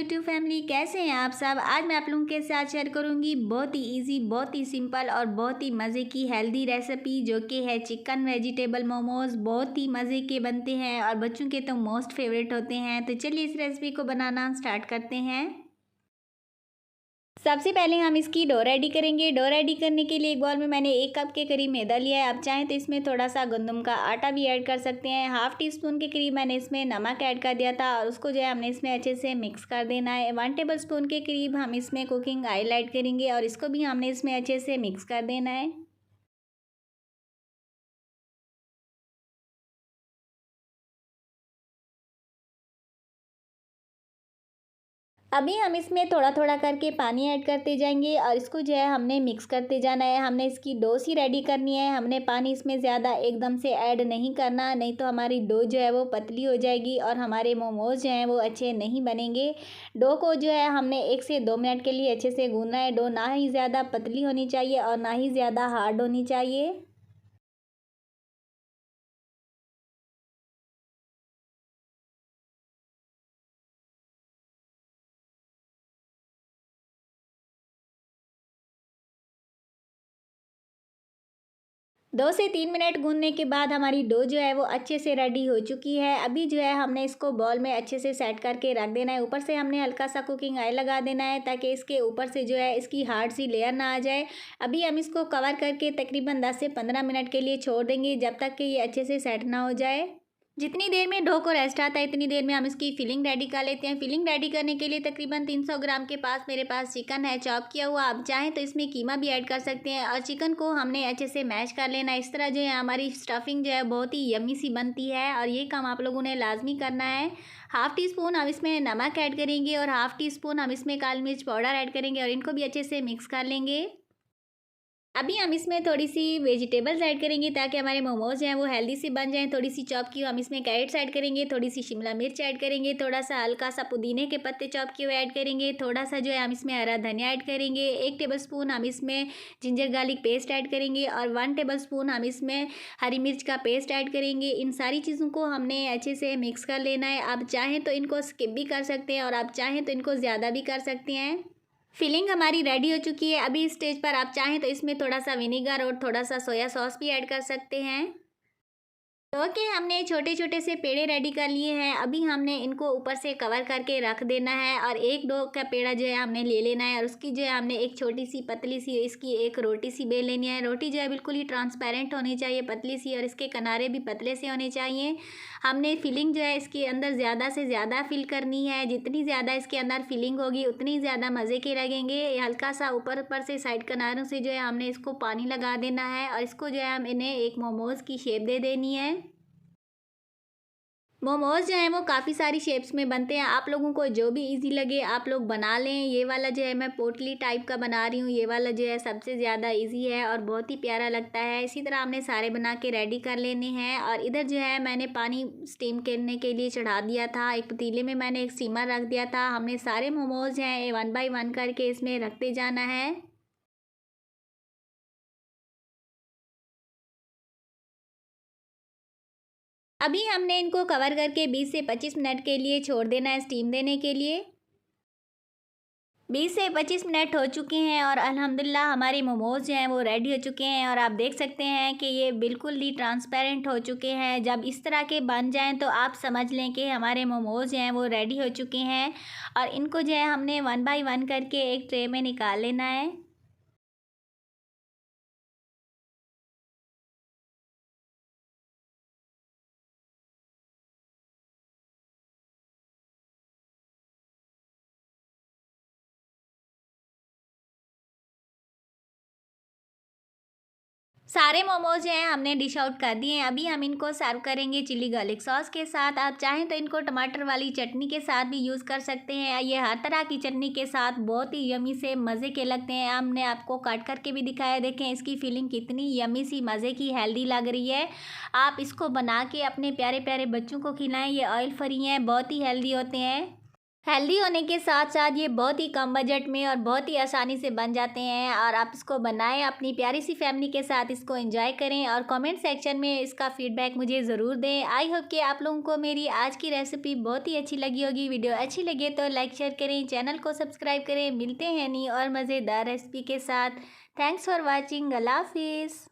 YouTube family, कैसे हैं आप सब। आज मैं आप लोगों के साथ शेयर करूंगी बहुत ही इजी, बहुत ही सिंपल और बहुत ही मज़े की हेल्दी रेसिपी, जो कि है चिकन वेजिटेबल मोमोज। बहुत ही मज़े के बनते हैं और बच्चों के तो मोस्ट फेवरेट होते हैं। तो चलिए इस रेसिपी को बनाना स्टार्ट करते हैं। सबसे पहले हम इसकी डो रेडी करेंगे। डो रेडी करने के लिए एक बाउल में मैंने 1 कप के करीब मैदा लिया है। आप चाहें तो इसमें थोड़ा सा गंदम का आटा भी ऐड कर सकते हैं। हाफ़ टी स्पून के करीब मैंने इसमें नमक ऐड कर दिया था और उसको जो है हमने इसमें अच्छे से मिक्स कर देना है। 1 टेबल स्पून के करीब हम इसमें कुकिंग ऑयल ऐड करेंगे और इसको भी हमने इसमें अच्छे से मिक्स कर देना है। अभी हम इसमें थोड़ा थोड़ा करके पानी ऐड करते जाएंगे और इसको जो है हमने मिक्स करते जाना है। हमने इसकी डो सी रेडी करनी है। हमने पानी इसमें ज़्यादा एकदम से ऐड नहीं करना, नहीं तो हमारी डो जो है वो पतली हो जाएगी और हमारे मोमोज जो हैं वो अच्छे नहीं बनेंगे। डो को जो है हमने 1 से 2 मिनट के लिए अच्छे से गूंदना है। डो ना ही ज़्यादा पतली होनी चाहिए और ना ही ज़्यादा हार्ड होनी चाहिए। दो से 3 मिनट गूँधने के बाद हमारी डो जो है वो अच्छे से रेडी हो चुकी है। अभी जो है हमने इसको बॉल में अच्छे से सेट करके रख देना है। ऊपर से हमने हल्का सा कुकिंग ऑयल लगा देना है ताकि इसके ऊपर से जो है इसकी हार्ड सी लेयर ना आ जाए। अभी हम इसको कवर करके तकरीबन 10 से 15 मिनट के लिए छोड़ देंगे, जब तक कि ये अच्छे से सेट ना हो जाए। जितनी देर में डो को रेस्ट आता है इतनी देर में हम इसकी फिलिंग रेडी कर लेते हैं। फिलिंग रेडी करने के लिए तकरीबन 300 ग्राम के पास मेरे पास चिकन है चॉप किया हुआ। आप चाहें तो इसमें कीमा भी ऐड कर सकते हैं और चिकन को हमने अच्छे से मैश कर लेना है। इस तरह जो है हमारी स्टफिंग जो है बहुत ही यम्मी सी बनती है और ये काम आप लोगों ने लाजमी करना है। हाफ़ टी स्पून हम इसमें नमक ऐड करेंगे और हाफ़ टी स्पून हम इसमें काली मिर्च पाउडर ऐड करेंगे और इनको भी अच्छे से मिक्स कर लेंगे। अभी हम इसमें थोड़ी-सी वेजिटेबल्स ऐड करेंगे ताकि हमारे मोमोज़ जो हैं वो हेल्दी से बन जाएँ। थोड़ी-सी चॉप की हुई हम इसमें कैरेट्स ऐड करेंगे, थोड़ी-सी शिमला मिर्च ऐड करेंगे, थोड़ा-सा हल्का-सा पुदीने के पत्ते चॉप किए हुए ऐड करेंगे, थोड़ा-सा जो है हम इसमें हरा धनिया ऐड करेंगे, 1 टेबलस्पून हम इसमें जिंजर गार्लिक पेस्ट ऐड करेंगे और 1 टेबलस्पून हम इसमें हरी मिर्च का पेस्ट ऐड करेंगे। इन सारी चीज़ों को हमने अच्छे से मिक्स कर लेना है। आप चाहें तो इनको स्किप भी कर सकते हैं और आप चाहें तो इनको ज़्यादा भी कर सकते हैं। फिलिंग हमारी रेडी हो चुकी है। अभी इस स्टेज पर आप चाहें तो इसमें थोड़ा-सा विनेगर और थोड़ा-सा सोया सॉस भी ऐड कर सकते हैं। तो ओके, हमने छोटे-छोटे से पेड़े रेडी कर लिए हैं। अभी हमने इनको ऊपर से कवर करके रख देना है और एक डो का पेड़ा जो है हमने ले लेना है और उसकी जो है हमने एक छोटी-सी पतली-सी इसकी एक रोटी-सी बेल लेनी है। रोटी जो है बिल्कुल ही ट्रांसपेरेंट होनी चाहिए, पतली-सी, और इसके किनारे भी पतले से होने चाहिए। हमने फिलिंग जो है इसके अंदर ज़्यादा से ज़्यादा फिल करनी है। जितनी ज़्यादा इसके अंदर फिलिंग होगी उतनी ज़्यादा मज़े के लगेंगे। हल्का-सा ऊपर-ऊपर से साइड किनारों से जो है हमने इसको पानी लगा देना है और इसको जो है हम इन्हें एक मोमोज़ की शेप दे देनी है। मोमोज़ जो हैं वो काफ़ी सारी शेप्स में बनते हैं। आप लोगों को जो भी ईज़ी लगे आप लोग बना लें। ये वाला जो है मैं पोटली टाइप का बना रही हूँ। ये वाला जो है सबसे ज़्यादा ईज़ी है और बहुत ही प्यारा लगता है। इसी तरह हमने सारे बना के रेडी कर लेने हैं और इधर जो है मैंने पानी स्टीम करने के लिए चढ़ा दिया था। एक पतीले में मैंने एक स्टीमर रख दिया था। हमने सारे मोमोज़ हैं 1 बाय 1 करके इसमें रखते जाना है। अभी हमने इनको कवर करके 20 से 25 मिनट के लिए छोड़ देना है स्टीम देने के लिए। 20 से 25 मिनट हो चुके हैं और अल्हम्दुलिल्लाह हमारे मोमोज़ जो हैं वो रेडी हो चुके हैं और आप देख सकते हैं कि ये बिल्कुल ही ट्रांसपेरेंट हो चुके हैं। जब इस तरह के बन जाएं तो आप समझ लें कि हमारे मोमोज़ जो हैं वो रेडी हो चुके हैं और इनको जो है हमने 1 बाय 1 करके एक ट्रे में निकाल लेना है। सारे मोमोज़ जो हैं हमने डिश आउट कर दिए हैं। अभी हम इनको सर्व करेंगे चिली गार्लिक सॉस के साथ। आप चाहें तो इनको टमाटर वाली चटनी के साथ भी यूज़ कर सकते हैं। ये हर तरह की चटनी के साथ बहुत ही यमी से मज़े के लगते हैं। हमने आपको काट करके भी दिखाया, देखें इसकी फीलिंग कितनी यमी सी मज़े की हेल्दी लग रही है। आप इसको बना के अपने प्यारे प्यारे बच्चों को खिलाएँ। ये ऑयल फ्री हैं, बहुत ही हेल्दी होते हैं। हेल्दी होने के साथ साथ ये बहुत ही कम बजट में और बहुत ही आसानी से बन जाते हैं और आप इसको बनाएं, अपनी प्यारी सी फैमिली के साथ इसको एंजॉय करें और कमेंट सेक्शन में इसका फीडबैक मुझे ज़रूर दें। आई होप कि आप लोगों को मेरी आज की रेसिपी बहुत ही अच्छी लगी होगी। वीडियो अच्छी लगे तो लाइक शेयर करें, चैनल को सब्सक्राइब करें। मिलते हैं नई और मज़ेदार रेसिपी के साथ। Thanks for watching. अल्लाह हाफिज़।